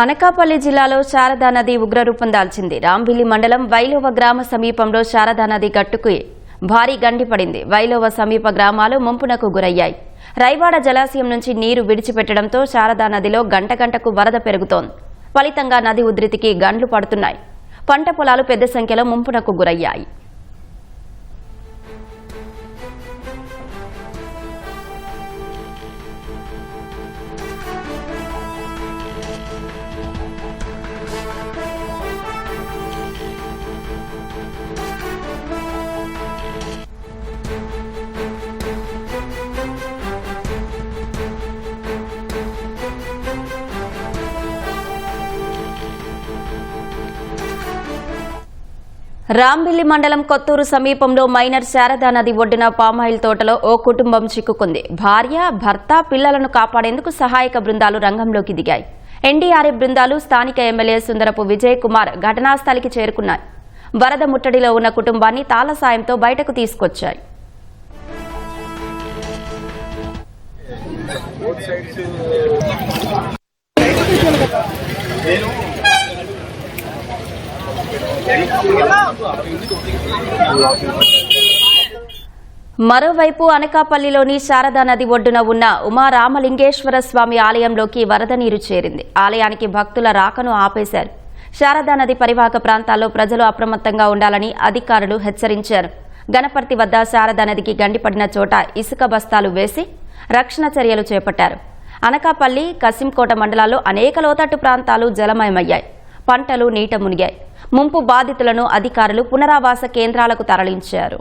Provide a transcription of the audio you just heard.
అనకాపల్లి జిల్లాలో శారదా నది ఉగ్రరూపం దాల్చింది. రాంబిల్లి మండలం వైలోవ గ్రామ సమీపంలో శారదా నది గట్టుకు భారీ గండి పడింది. వైలోవ సమీప గ్రామాలు ముంపునకు గురయ్యాయి. రైవాడ జలాశయం నుంచి నీరు విడిచిపెట్టడంతో శారదా నదిలో గంటకు వరద పెరుగుతోంది. ఫలితంగా నది ఉధృతికి గండ్లు పడుతున్నాయి. పంట పొలాలు పెద్ద సంఖ్యలో ముంపునకు గురయ్యాయి. రాంబిల్లి మండలం కొత్తూరు సమీపంలో మైనర్ శారదా నది ఒడ్డున పామాయిల్ తోటలో ఓ కుటుంబం చిక్కుకుంది. భార్య, భర్త, పిల్లలను కాపాడేందుకు సహాయక బృందాలు రంగంలోకి దిగాయి. ఎన్డీఆర్ఎఫ్ బృందాలు, స్థానిక ఎమ్మెల్యే సుందరపు విజయ్ కుమార్ ఘటనాస్థలికి చేరుకున్నాయి. వరద ముట్టడిలో ఉన్న కుటుంబాన్ని తాళ సాయంతో బయటకు తీసుకొచ్చాయి. మరోవైపు అనకాపల్లిలోని శారదా నది ఒడ్డున ఉన్న ఉమారామలింగేశ్వర స్వామి ఆలయంలోకి వరద నీరు చేరింది. ఆలయానికి భక్తుల రాకను ఆపేశారు. శారదా నది పరివాహక ప్రాంతాల్లో ప్రజలు అప్రమత్తంగా ఉండాలని అధికారులు హెచ్చరించారు. గణపర్తి వద్ద శారదా నదికి గండిపడిన చోట ఇసుక బస్తాలు వేసి రక్షణ చర్యలు చేపట్టారు. అనకాపల్లి, కసింకోట మండలాల్లో అనేక లోతట్టు ప్రాంతాలు జలమయమయ్యాయి. పంటలు నీట మునిగాయి. ముంపు బాధితులను అధికారులు పునరావాస కేంద్రాలకు తరలించారు.